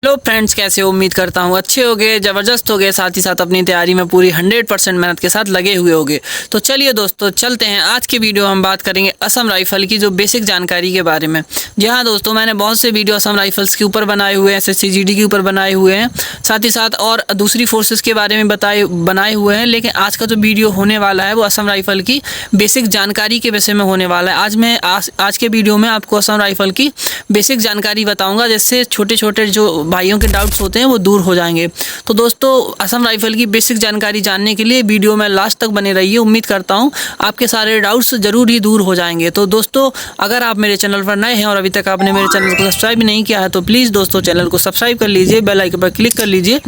Hello friends, कैसे हो? उम्मीद करता हूँ अच्छे होगे, ज़बरदस्त होगे, साथ ही साथ अपनी तैयारी में पूरी 100% मेहनत के साथ लगे हुए होगे। तो चलिए दोस्तों, चलते हैं। आज की वीडियो हम बात करेंगे असम राइफल की जो बेसिक जानकारी के बारे में। जी हाँ दोस्तों, मैंने बहुत से वीडियो असम राइफल्स के ऊपर बनाए हुए हैं, SSC-GD के ऊपर बनाए हुए हैं, साथ ही साथ और दूसरी फोर्सेस के बारे में बनाए हुए हैं। लेकिन आज का जो वीडियो होने वाला है वो असम राइफल की बेसिक जानकारी के विषय में होने वाला है। आज के वीडियो में आपको असम राइफल की बेसिक जानकारी बताऊँगा, जिससे छोटे छोटे जो भाइयों के डाउट्स होते हैं वो दूर हो जाएंगे। तो दोस्तों, असम राइफल की बेसिक जानकारी जानने के लिए वीडियो में लास्ट तक बने रहिए। उम्मीद करता हूँ आपके सारे डाउट्स जरूर ही दूर हो जाएंगे। तो दोस्तों, अगर आप मेरे चैनल पर नए हैं और अभी तक आपने मेरे चैनल को सब्सक्राइब नहीं किया है तो प्लीज़ दोस्तों चैनल को सब्सक्राइब कर लीजिए, बेल आइकन पर क्लिक कर लीजिए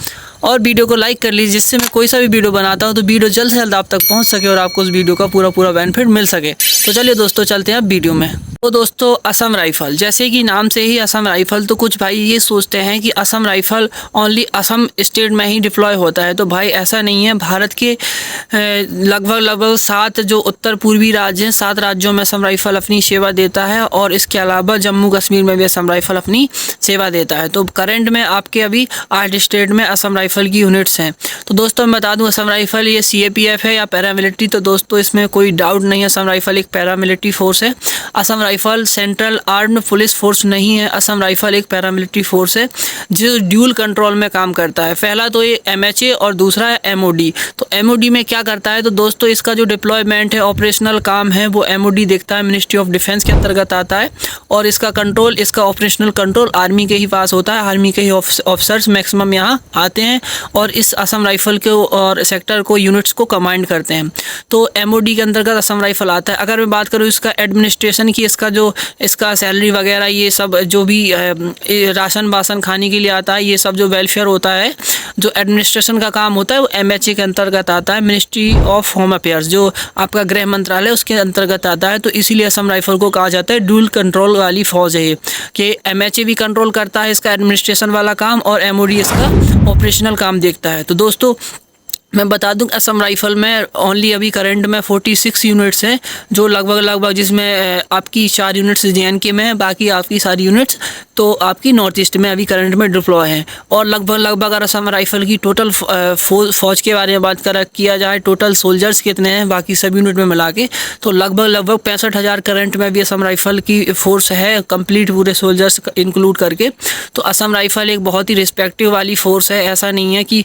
और वीडियो को लाइक कर लीजिए, जिससे मैं कोई सा भी वीडियो बनाता हूँ तो वीडियो जल्द से जल्द आप तक पहुँच सके और आपको उस वीडियो का पूरा बेनिफिट मिल सके। तो चलिए दोस्तों, चलते हैं अब वीडियो में। तो दोस्तों, असम राइफल, जैसे कि नाम से ही असम राइफल, तो कुछ भाई ये सोचते हैं कि Assam rifle only Assam state में ही डिप्लॉय होता है। तो भाई ऐसा नहीं है। भारत के लगभग 7 जो उत्तर पूर्वी राज्य हैं, 7 राज्यों में असम राइफल अपनी सेवा देता है और इसके अलावा जम्मू कश्मीर में भी असम राइफल अपनी सेवा देता है। तो करंट में आपके अभी 8 स्टेट में असम राइफल की यूनिट्स हैं। तो दोस्तों मैं बता दूं, असम राइफल ये CAPF है या पैरामिलिट्री, तो दोस्तों इसमें कोई डाउट नहीं है। असम राइफल एक पैरामिलिट्री फोर्स है। Assam rifle central armed police force नहीं है। असम राइफल एक पैरामिलिट्री फोर्स है जो ड्यूल कंट्रोल में काम करता है। पहला तो ये MHA और दूसरा है MOD। तो MOD में क्या करता है? तो दोस्तों इसका जो डिप्लॉयमेंट है, ऑपरेशनल काम है, वो MOD देखता है, मिनिस्ट्री ऑफ डिफेंस के अंतर्गत आता है। और इसका कंट्रोल, इसका ऑपरेशनल कंट्रोल आर्मी के ही पास होता है। आर्मी के ही ऑफिसर्स मैक्सिमम यहाँ आते हैं और इस असम राइफल के और सेक्टर को, यूनिट्स को कमांड करते हैं। तो MOD के अंतर्गत असम राइफल आता है। अगर मैं बात करूँ इसका एडमिनिस्ट्रेशन की, इसका सैलरी वगैरह, ये सब जो भी राशन वासन खाने के लिए आता है, ये सब जो वेलफेयर होता है, जो एडमिनिस्ट्रेशन का काम होता है, वो MHA के अंतर्गत आता है। मिनिस्ट्री ऑफ होम अफेयर्स, जो आपका गृह मंत्रालय, उसके अंतर्गत आता है। तो इसीलिए असम राइफल को कहा जाता है ड्यूल कंट्रोल वाली फौज है, कि MHA भी कंट्रोल करता है इसका एडमिनिस्ट्रेशन वाला काम और MOD इसका ऑपरेशनल काम देखता है। तो दोस्तों मैं बता दूं, असम राइफल में ओनली अभी करंट में 46 यूनिट्स हैं, जो लगभग जिसमें आपकी 4 यूनिट्स JNK में है, बाकी आपकी सारी यूनिट्स तो आपकी नॉर्थ ईस्ट में अभी करंट में डिप्लॉय हैं। और लगभग अगर असम राइफल की टोटल फौज के बारे में बात किया जाए, टोटल सोल्जर्स कितने हैं बाकी सब यूनिट में मिला के, तो लगभग 65,000 करंट में भी असम राइफल की फोर्स है, कंप्लीट पूरे सोल्जर्स इंक्लूड करके। तो असम राइफल एक बहुत ही रिस्पेक्टिव वाली फोर्स है। ऐसा नहीं है कि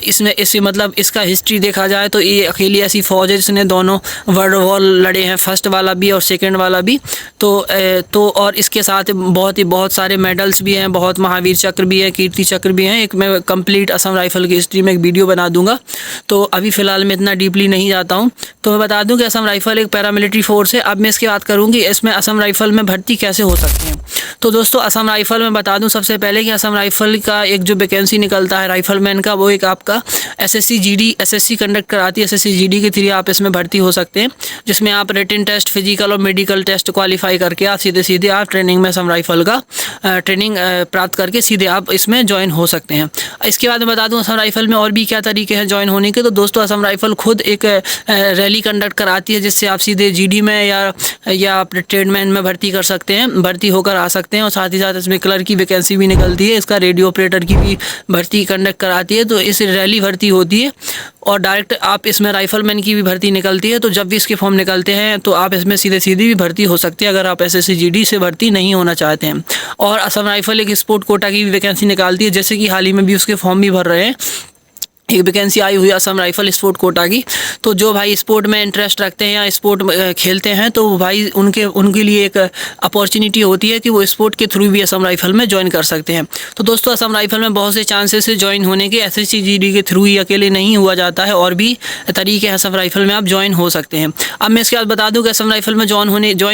इसमें इससे मतलब इसका हिस्ट्री देखा जाए तो ये अकेली ऐसी फौज है जिसने दोनों वर्ल्ड वॉर लड़े हैं, फर्स्ट वाला भी और सेकंड वाला भी। तो और इसके साथ बहुत सारे मेडल्स भी हैं, बहुत महावीर चक्र भी है, कीर्ति चक्र भी हैं। एक मैं कंप्लीट असम राइफल की हिस्ट्री में एक वीडियो बना दूंगा, तो अभी फ़िलहाल मैं इतना डीपली नहीं जाता हूँ। तो मैं बता दूँ कि असम राइफल एक पैरामिलिट्री फोर्स है। अब मैं इसकी बात करूँगी इसमें असम राइफल में भर्ती कैसे हो सकती है। तो दोस्तों, असम राइफल में बता दूं सबसे पहले कि असम राइफल का एक जो वैकेंसी निकलता है राइफलमैन का, वो एक आपका SSC कंडक्ट कराती है। SSC-GD के थ्रू आप इसमें भर्ती हो सकते हैं, जिसमें आप रिटन टेस्ट, फिजिकल और मेडिकल टेस्ट क्वालिफाई करके आप सीधे आप ट्रेनिंग में असम राइफल का ट्रेनिंग प्राप्त करके सीधे आप इसमें ज्वाइन हो सकते हैं। इसके बाद मैं बता दूं असम राइफल में और भी क्या तरीके हैं ज्वाइन होने के। तो दोस्तों, असम राइफल खुद एक रैली कंडक्ट कराती है, जिससे आप सीधे GD में या आप ट्रेडमैन में भर्ती कर सकते हैं, भर्ती होकर आ सकते हैं। और साथ ही साथ इसमें क्लर्क की वैकेंसी भी निकलती है, इसका रेडियो ऑपरेटर की भी भर्ती कंडक्ट कराती है। तो इस रैली भर्ती होती है और डायरेक्ट आप इसमें राइफलमैन की भी भर्ती निकलती है। तो जब भी इसके फॉर्म निकलते हैं तो आप इसमें सीधी भी भर्ती हो सकती है, अगर आप SSC-GD से भर्ती नहीं होना चाहते हैं। और असम राइफल एक स्पोर्ट कोटा की भी वैकेंसी निकालती है, जैसे कि हाल ही में भी उसके फॉर्म भी भर रहे हैं। एक वैकेंसी आई हुई है असम राइफल स्पोर्ट कोटा की। तो जो भाई स्पोर्ट में इंटरेस्ट रखते हैं या स्पोर्ट खेलते हैं, तो भाई उनके लिए एक अपॉर्चुनिटी होती है कि वो स्पोर्ट के थ्रू भी असम राइफल में ज्वाइन कर सकते हैं। तो दोस्तों, असम राइफल में बहुत से चांसेस है ज्वाइन होने के। SSC-GD के थ्रू ही अकेले नहीं हुआ जाता है, और भी तरीके हैं असम राइफल में आप ज्वाइन हो सकते हैं। अब मैं इसके बाद बता दूं कि असम राइफल में ज्वाइन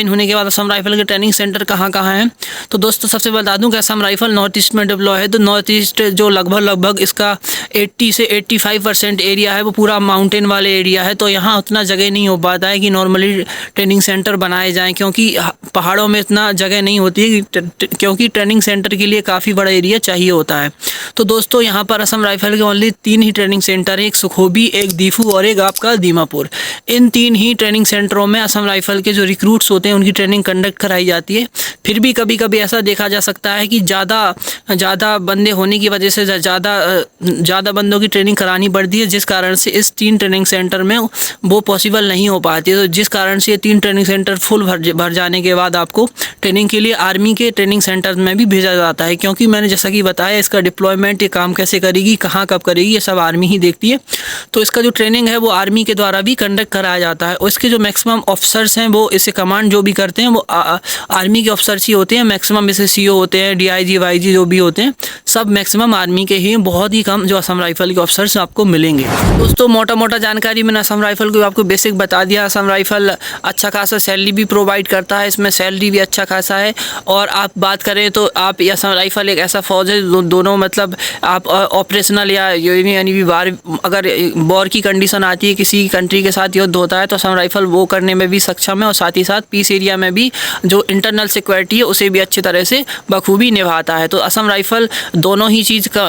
होने के बाद असम राइफल के ट्रेनिंग सेंटर कहाँ हैं। तो दोस्तों, सबसे बता दूं कि असम राइफल नॉर्थ ईस्ट में डिप्लॉय है। तो नॉर्थ ईस्ट जो लगभग इसका 80 से 85% एरिया है वो पूरा माउंटेन वाले एरिया है, तो यहाँ उतना जगह नहीं हो पाता है कि नॉर्मली ट्रेनिंग सेंटर बनाए जाएं, क्योंकि पहाड़ों में इतना जगह नहीं होती है क्योंकि ट्रेनिंग सेंटर के लिए काफ़ी बड़ा एरिया चाहिए होता है। तो दोस्तों यहाँ पर असम राइफल के ओनली 3 ही ट्रेनिंग सेंटर है, एक सुखोबी, एक दीफू और एक आपका दीमापुर। इन 3 ही ट्रेनिंग सेंटरों में असम राइफल के जो रिक्रूट्स होते हैं उनकी ट्रेनिंग कंडक्ट कराई जाती है। फिर भी कभी कभी ऐसा देखा जा सकता है कि ज़्यादा बंदे होने की वजह से ज़्यादा बंदों की ट्रेनिंग करानी पड़ती है, जिस कारण से इस 3 ट्रेनिंग सेंटर में वो पॉसिबल नहीं हो पाती है। तो जिस कारण से ये 3 ट्रेनिंग सेंटर फुल भर जाने के बाद आपको ट्रेनिंग के लिए आर्मी के ट्रेनिंग सेंटर में भी भेजा जाता है, क्योंकि मैंने जैसा कि बताया इसका डिप्लॉयमेंट, ये काम कैसे करेगी, कहाँ कब करेगी, ये सब आर्मी ही देखती है। तो इसका जो ट्रेनिंग है वो आर्मी के द्वारा भी कंडक्ट कराया जाता है। और इसके जो मैक्सिमम ऑफिसर्स हैं वो इसे कमांड जो भी करते हैं वो आर्मी के ऑफिसर्स ही होते हैं। मैक्सिमम इसे सीओ होते हैं, डीआईजी वाईजी जो भी होते हैं सब मैक्सिमम आर्मी के ही, बहुत ही कम जो असम राइफल के ऑफिसर्स आपको मिलेंगे। दोस्तों मोटा जानकारी मैंने असम राइफल को आपको बेसिक बता दिया। असम राइफल अच्छा खासा सैलरी भी प्रोवाइड करता है, इसमें सैलरी भी अच्छा खासा है। और आप बात करें तो आप असम राइफल एक ऐसा फौज है दोनों मतलब आप ऑपरेशनल या यानी भी अगर वॉर की कंडीशन आती है, किसी कंट्री के साथ युद्ध होता है, तो असम राइफल वो करने में भी सक्षम है और साथ ही साथ पीस एरिया में भी जो इंटरनल सिक्योरिटी है उसे भी अच्छी तरह से बखूबी निभाता है। तो असम राइफल दोनों ही चीज़ का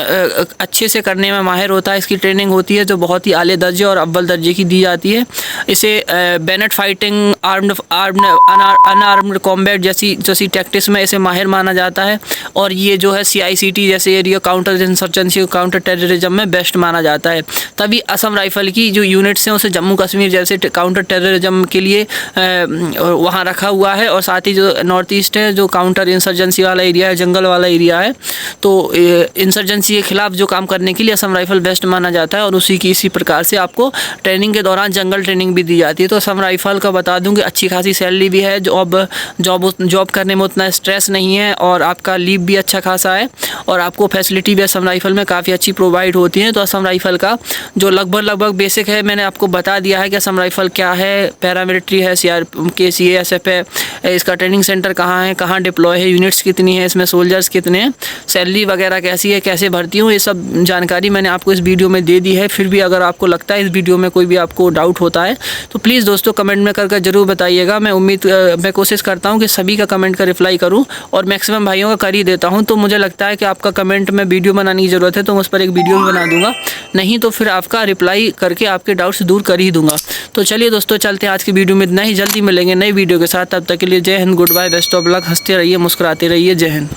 अच्छे से करने में माहिर होता है। इसकी ट्रेनिंग होती है जो बहुत ही आले दर्जे और अव्वल दर्जे की दी जाती है। इसे बैनेट फाइटिंग, अनआर्म्ड कॉम्बैट जैसी टैक्टिक्स में इसे माहिर माना जाता है। और ये जो है CICT जैसे area counter insurgency, counter terrorism में बेस्ट माना जाता है। तभी असम राइफल की जो यूनिट्स हैं उसे जम्मू कश्मीर जैसे काउंटर टेररिज्म के लिए वहाँ रखा हुआ है। और साथ ही जो नॉर्थ ईस्ट है जो काउंटर इंसर्जेंसी वाला एरिया है, जंगल वाला एरिया है, तो इंसर्जेंसी के खिलाफ जो काम करने के लिए असम राइफल बेस्ट माना जाता है। और इसी प्रकार से आपको ट्रेनिंग के दौरान जंगल ट्रेनिंग भी दी जाती है। तो असम राइफल का बता दूं कि अच्छी खासी सैलरी भी है, जॉब करने में उतना स्ट्रेस नहीं है और आपका लीव भी अच्छा खासा है और आपको फैसिलिटी भी असम राइफल में काफ़ी अच्छी प्रोवाइड होती है। तो असम राइफल का जो लगभग बेसिक है मैंने आपको बता दिया है कि असम राइफल क्या है, पैरामिलिट्री है, CSF है, इसका ट्रेनिंग सेंटर कहाँ है, कहाँ डिप्लॉय है, यूनिट्स कितनी है, इसमें सोल्जर्स कितने हैं, सैलरी वगैरह कैसी है, कैसे भर्ती हूँ, ये सब जानकारी मैंने आपको इस वीडियो में दे दी है। फिर भी अगर आपको लगता है इस वीडियो में कोई भी आपको डाउट होता है तो प्लीज़ दोस्तों कमेंट में करके ज़रूर बताइएगा। मैं कोशिश करता हूँ कि सभी का कमेंट का रिप्लाई करूँ और मैक्सिमम भाइयों का कर ही देता हूँ। तो मुझे लगता है कि आपका कमेंट में वीडियो बनाने की ज़रूरत है तो मैं उस पर एक वीडियो भी बना दूँगा, नहीं तो फिर आपका रिप्लाई करके आपके डाउट्स दूर कर ही दूँगा। तो चलिए दोस्तों चलते हैं आज की वीडियो में इतना ही, जल्दी मिलेंगे नई वीडियो के साथ। तब तक के लिए जय हिंद, good bye, best of luck, हंसते रहिए, मुस्कुराते रहिए, जय हिंद।